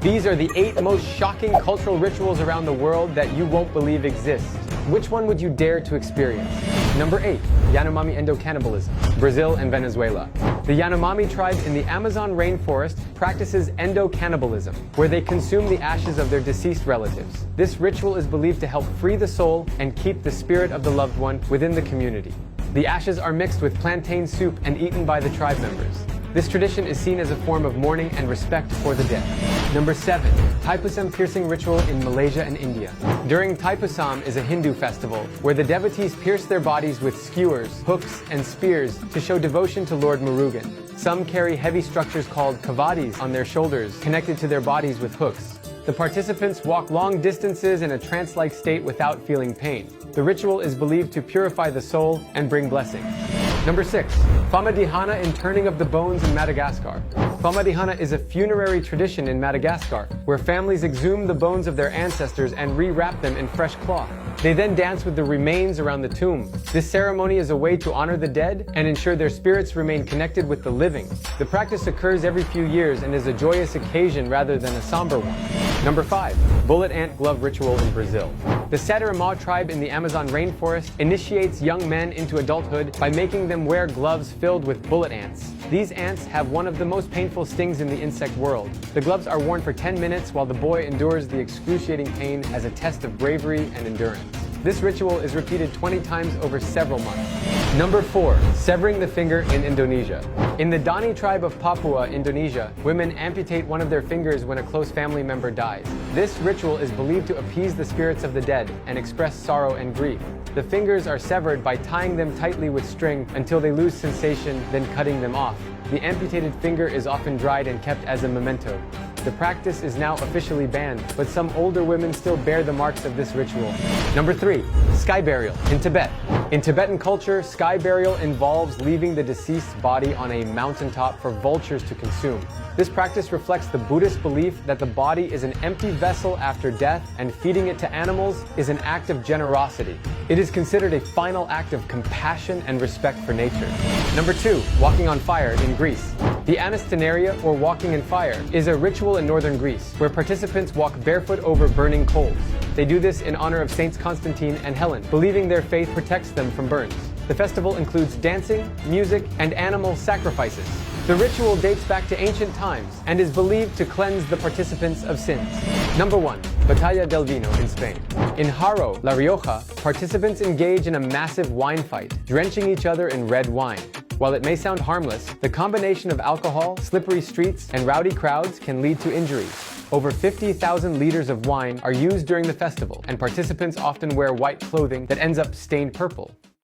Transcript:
These are the 8 most shocking cultural rituals around the world that you won't believe exist. Which one would you dare to experience? Number 8. Yanomami endocannibalism, Brazil and Venezuela. The Yanomami tribe in the Amazon rainforest practices endocannibalism, where they consume the ashes of their deceased relatives. This ritual is believed to help free the soul and keep the spirit of the loved one within the community. The ashes are mixed with plantain soup and eaten by the tribe members. This tradition is seen as a form of mourning and respect for the dead. Number 7. Thaipusam piercing ritual in Malaysia and India. During Thaipusam is a Hindu festival where the devotees pierce their bodies with skewers, hooks, and spears to show devotion to Lord Murugan. Some carry heavy structures called kavadis on their shoulders, connected to their bodies with hooks. The participants walk long distances in a trance-like state without feeling pain. The ritual is believed to purify the soul and bring blessing. Number 6. Famadihana in turning of the bones in Madagascar. Famadihana is a funerary tradition in Madagascar, where families exhume the bones of their ancestors and rewrap them in fresh cloth. They then dance with the remains around the tomb. This ceremony is a way to honor the dead and ensure their spirits remain connected with the living. The practice occurs every few years and is a joyous occasion rather than a somber one. Number 5. Bullet ant glove ritual in Brazil. The Sateremau tribe in the Amazon rainforest initiates young men into adulthood by making them wear gloves filled with bullet ants. These ants have one of the most painful stings in the insect world. The gloves are worn for 10 minutes while the boy endures the excruciating pain as a test of bravery and endurance. This ritual is repeated 20 times over several months. Number 4. Severing the finger in Indonesia. In the Dani tribe of Papua, Indonesia, women amputate one of their fingers when a close family member dies. This ritual is believed to appease the spirits of the dead and express sorrow and grief. The fingers are severed by tying them tightly with string until they lose sensation, then cutting them off. The amputated finger is often dried and kept as a memento. The practice is now officially banned, but some older women still bear the marks of this ritual. Number 3. Sky burial in Tibet. In Tibetan culture, sky burial involves leaving the deceased's body on a mountaintop for vultures to consume. This practice reflects the Buddhist belief that the body is an empty vessel after death, and feeding it to animals is an act of generosity. It is considered a final act of compassion and respect for nature. Number 2. Walking on fire in Greece. The Anastenaria, or walking in fire, is a ritual in northern Greece where participants walk barefoot over burning coals. They do this in honor of Saints Constantine and Helen, believing their faith protects them from burns. The festival includes dancing, music, and animal sacrifices. The ritual dates back to ancient times and is believed to cleanse the participants of sins. Number 1. Batalla del Vino in Spain. In Haro, La Rioja, participants engage in a massive wine fight, drenching each other in red wine. While it may sound harmless, the combination of alcohol, slippery streets, and rowdy crowds can lead to injuries. Over 50,000 liters of wine are used during the festival, and participants often wear white clothing that ends up stained purple.